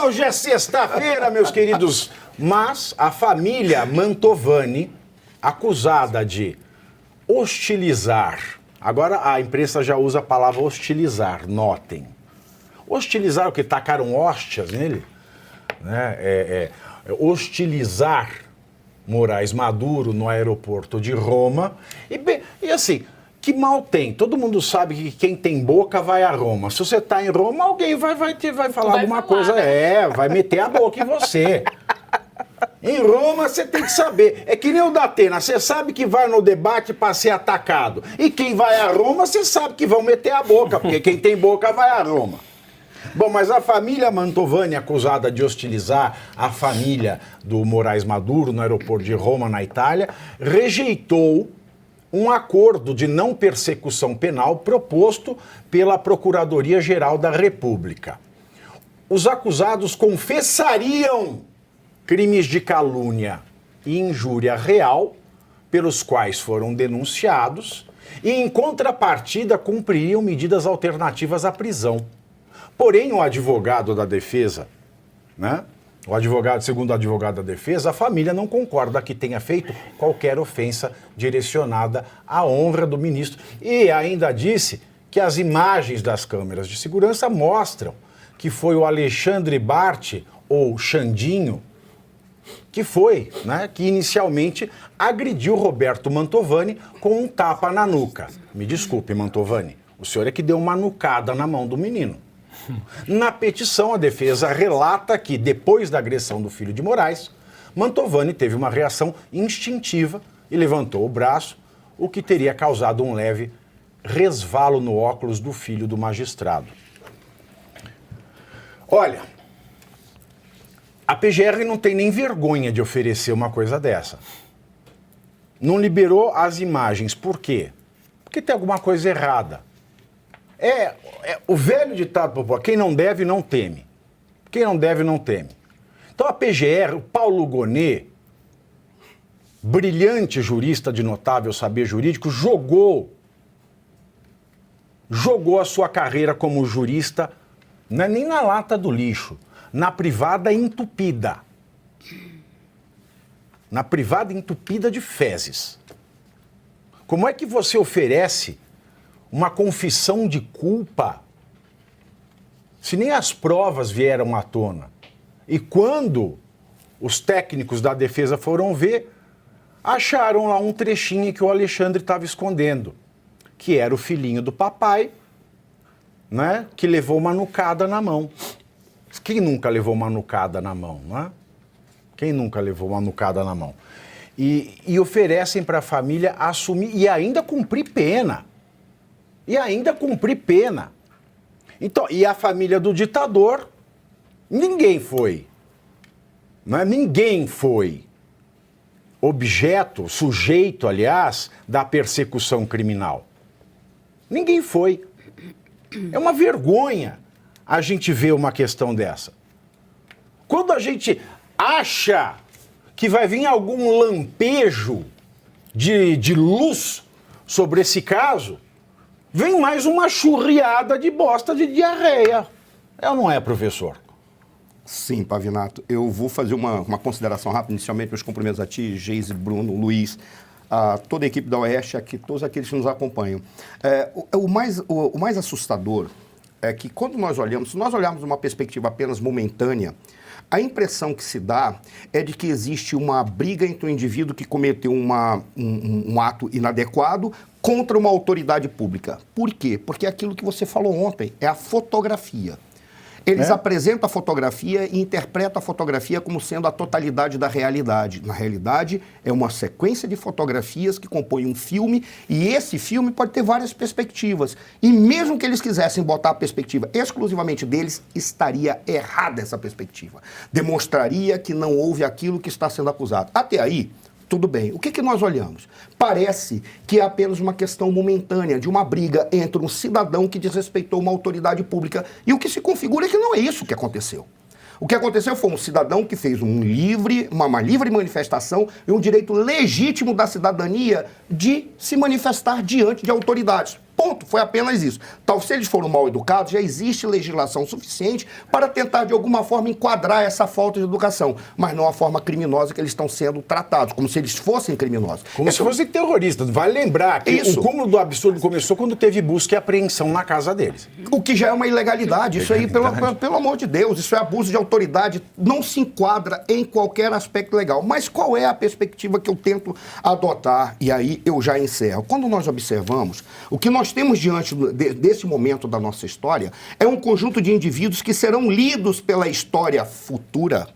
Hoje é sexta-feira, meus queridos. Mas a família Mantovani, acusada de hostilizar. Agora a imprensa já usa a palavra hostilizar, notem. Hostilizar o que? Tacaram hóstias nele? Né? Hostilizar Moraes Maduro no aeroporto de Roma. E assim, que mal tem? Todo mundo sabe que quem tem boca vai a Roma. Se você está em Roma, alguém vai falar alguma coisa. Né? Vai meter a boca em você. Em Roma você tem que saber. É que nem o da Atena. Você sabe que vai no debate para ser atacado. E quem vai a Roma, você sabe que vão meter a boca, porque quem tem boca vai a Roma. Bom, mas a família Mantovani, acusada de hostilizar a família do Moraes Maduro no aeroporto de Roma, na Itália, rejeitou um acordo de não persecução penal proposto pela Procuradoria-Geral da República. Os acusados confessariam crimes de calúnia e injúria real, pelos quais foram denunciados, e, em contrapartida, cumpririam medidas alternativas à prisão. Porém, o advogado da defesa, né? Segundo o advogado da defesa, a família não concorda que tenha feito qualquer ofensa direcionada à honra do ministro. E ainda disse que as imagens das câmeras de segurança mostram que foi o Alexandre Bart, ou Xandinho, que inicialmente agrediu Roberto Mantovani com um tapa na nuca. Me desculpe, Mantovani, o senhor é que deu uma nucada na mão do menino. Na petição, a defesa relata que, depois da agressão do filho de Moraes, Mantovani teve uma reação instintiva e levantou o braço, o que teria causado um leve resvalo no óculos do filho do magistrado. Olha, a PGR não tem nem vergonha de oferecer uma coisa dessa. Não liberou as imagens. Por quê? Porque tem alguma coisa errada. O velho ditado popular, quem não deve, não teme. Quem não deve, não teme. Então a PGR, o Paulo Gonet, brilhante jurista de notável saber jurídico, jogou a sua carreira como jurista, não é nem na lata do lixo, na privada entupida. Na privada entupida de fezes. Como é que você oferece uma confissão de culpa se nem as provas vieram à tona? E quando os técnicos da defesa foram ver, acharam lá um trechinho que o Alexandre estava escondendo, que era o filhinho do papai, né, que levou uma nucada na mão. Quem nunca levou uma nucada na mão, né? Quem nunca levou uma nucada na mão? E oferecem para a família assumir e ainda cumprir pena. Então, e a família do ditador, ninguém foi. Né? Ninguém foi sujeito, aliás, da persecução criminal. Ninguém foi. É uma vergonha a gente ver uma questão dessa. Quando a gente acha que vai vir algum lampejo de luz sobre esse caso, vem mais uma churriada de bosta de diarreia. É ou não é, professor? Sim, Pavinato. Eu vou fazer uma consideração rápida, inicialmente, meus cumprimentos a ti, Geise, Bruno, Luiz, a toda a equipe da Oeste, a todos aqueles que nos acompanham. O mais assustador é que quando nós olhamos, se nós olharmos uma perspectiva apenas momentânea, a impressão que se dá é de que existe uma briga entre um indivíduo que cometeu um ato inadequado contra uma autoridade pública. Por quê? Porque é aquilo que você falou ontem, é a fotografia. Eles apresentam a fotografia e interpretam a fotografia como sendo a totalidade da realidade. Na realidade, é uma sequência de fotografias que compõem um filme, e esse filme pode ter várias perspectivas. E mesmo que eles quisessem botar a perspectiva exclusivamente deles, estaria errada essa perspectiva. Demonstraria que não houve aquilo que está sendo acusado. Até aí, tudo bem. O que nós olhamos? Parece que é apenas uma questão momentânea de uma briga entre um cidadão que desrespeitou uma autoridade pública. E o que se configura é que não é isso que aconteceu. O que aconteceu foi um cidadão que fez uma livre manifestação e um direito legítimo da cidadania de se manifestar diante de autoridades. Ponto, foi apenas isso. Então, se eles foram mal educados, já existe legislação suficiente para tentar, de alguma forma, enquadrar essa falta de educação, mas não a forma criminosa que eles estão sendo tratados, como se eles fossem criminosos. Como se fossem terroristas. Vale lembrar que o cúmulo do absurdo começou quando teve busca e apreensão na casa deles. O que já é uma ilegalidade. Isso aí, pelo amor de Deus, isso é abuso de autoridade, não se enquadra em qualquer aspecto legal. Mas qual é a perspectiva que eu tento adotar? E aí eu já encerro. Quando nós observamos, o que nós temos diante desse momento da nossa história é um conjunto de indivíduos que serão lidos pela história futura.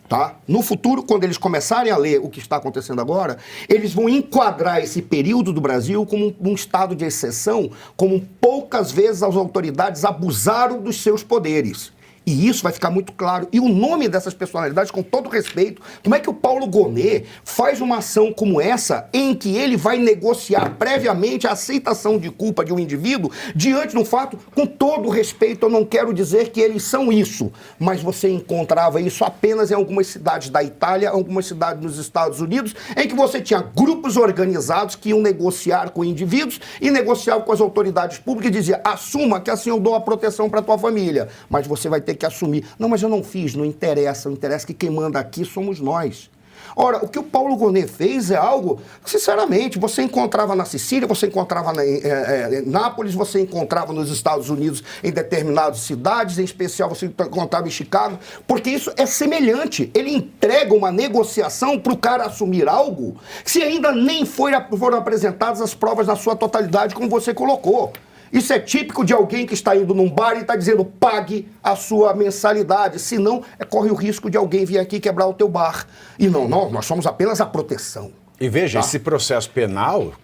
Tá? No futuro, quando eles começarem a ler o que está acontecendo agora, eles vão enquadrar esse período do Brasil como um estado de exceção, como poucas vezes as autoridades abusaram dos seus poderes. E isso vai ficar muito claro. E o nome dessas personalidades, com todo respeito, como é que o Paulo Gonet faz uma ação como essa, em que ele vai negociar previamente a aceitação de culpa de um indivíduo diante de um fato? Com todo respeito, eu não quero dizer que eles são isso, mas você encontrava isso apenas em algumas cidades da Itália, algumas cidades nos Estados Unidos, em que você tinha grupos organizados que iam negociar com indivíduos e negociavam com as autoridades públicas e dizia: assuma que assim eu dou a proteção para tua família, mas você vai ter que assumir. Não, mas eu não fiz, não interessa. O interessa é que quem manda aqui somos nós. Ora, o que o Paulo Gonet fez é algo, sinceramente, você encontrava na Sicília, você encontrava em Nápoles, você encontrava nos Estados Unidos em determinadas cidades, em especial você encontrava em Chicago, porque isso é semelhante. Ele entrega uma negociação para o cara assumir algo se ainda nem foram apresentadas as provas na sua totalidade, como você colocou. Isso é típico de alguém que está indo num bar e está dizendo: pague a sua mensalidade, senão corre o risco de alguém vir aqui quebrar o teu bar. E não, nós somos apenas a proteção. E veja, tá? Esse processo penal,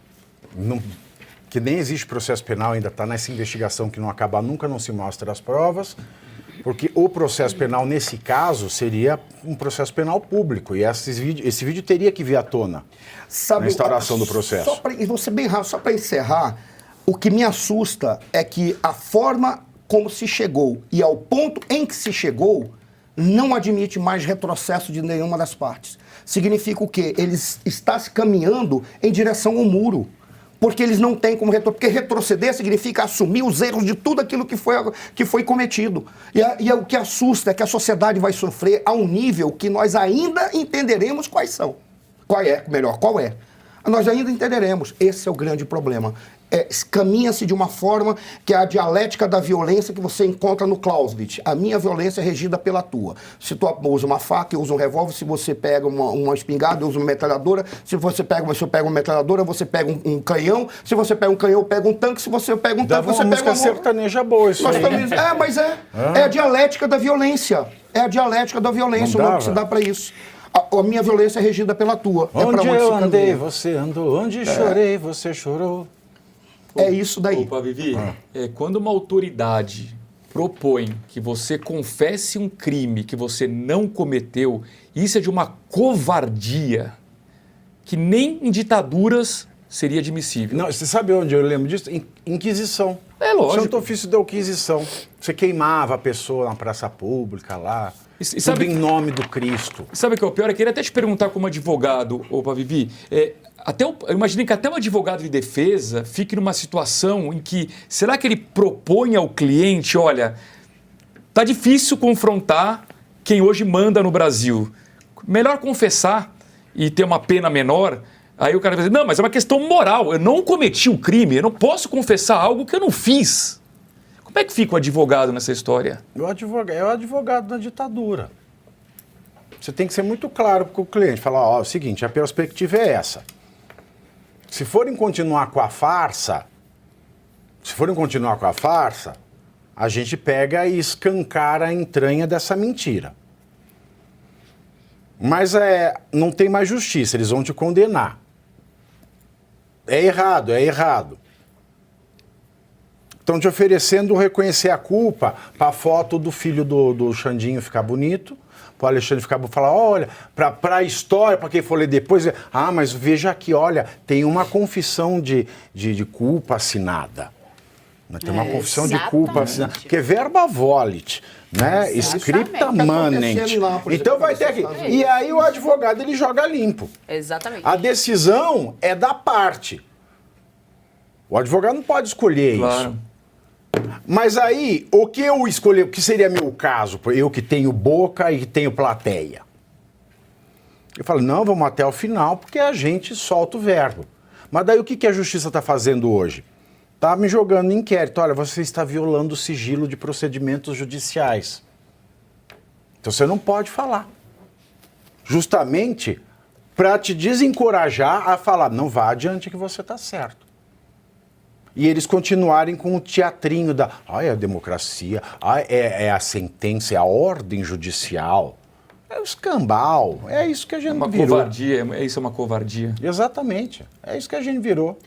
que nem existe processo penal, ainda está nessa investigação que não acaba nunca, não se mostra as provas, porque o processo penal, nesse caso, seria um processo penal público, e esse vídeo teria que vir à tona na instauração do processo. E vou ser bem rápido, só para encerrar. O que me assusta é que a forma como se chegou e ao ponto em que se chegou não admite mais retrocesso de nenhuma das partes. Significa o quê? Eles estão se caminhando em direção ao muro, porque eles não têm como retroceder. Porque retroceder significa assumir os erros de tudo aquilo que foi cometido. E o que assusta é que a sociedade vai sofrer a um nível que nós ainda entenderemos quais são. Qual é? Nós ainda entenderemos. Esse é o grande problema. Caminha-se de uma forma que é a dialética da violência que você encontra no Clausewitz. A minha violência é regida pela tua. Se tu usa uma faca, eu uso um revólver. Se você pega uma espingarda, eu uso uma metralhadora. Se você pega uma metralhadora, você pega um canhão. Se você pega um canhão, eu pego um tanque. Se você pega um tanque, você pega uma sertaneja boa isso aí. É a dialética da violência. É a dialética da violência, o nome que se dá para isso. A minha violência é regida pela tua. Onde eu andei, você andou. Onde chorei, você chorou. É isso daí. Opa, Vivi, quando uma autoridade propõe que você confesse um crime que você não cometeu, isso é de uma covardia que nem em ditaduras seria admissível. Não, você sabe onde eu lembro disso? Inquisição. É lógico. Santo Ofício da Inquisição. Você queimava a pessoa na praça pública lá, tudo em nome do Cristo. Sabe o que é o pior? Eu queria até te perguntar como advogado, opa, Vivi, eu imaginei que até um advogado de defesa fique numa situação em que, será que ele propõe ao cliente: olha, tá difícil confrontar quem hoje manda no Brasil, melhor confessar e ter uma pena menor? Aí o cara vai dizer: não, mas é uma questão moral, eu não cometi um crime, eu não posso confessar algo que eu não fiz. Como é que fica o advogado nessa história? O advogado da ditadura. Você tem que ser muito claro com o cliente, falar: ó, é o seguinte, a perspectiva é essa. Se forem continuar com a farsa, a gente pega e escancara a entranha dessa mentira. Mas não tem mais justiça, eles vão te condenar. É errado. Estão te oferecendo reconhecer a culpa para a foto do filho do Xandinho ficar bonito, para o Alexandre falar: olha, para a história, para quem for ler depois, mas veja aqui, olha, tem uma confissão de culpa assinada. Tem uma confissão de culpa assinada, que é verba volit, né? Scripta manent. Então vai ter aqui. E aí o advogado, ele joga limpo. Exatamente. A decisão é da parte. O advogado não pode escolher Claro. isso. Mas aí, o que eu escolhi, o que seria meu caso, eu que tenho boca e que tenho plateia? Eu falo, não, vamos até o final, porque a gente solta o verbo. Mas daí o que a justiça está fazendo hoje? Está me jogando em inquérito. Olha, você está violando o sigilo de procedimentos judiciais. Então você não pode falar. Justamente para te desencorajar a falar, não vá adiante que você está certo. E eles continuarem com o teatrinho da, é a democracia, é a sentença, é a ordem judicial. É o escambau, é isso que a gente Uma virou. covardia, isso é uma covardia. Exatamente, é isso que a gente virou.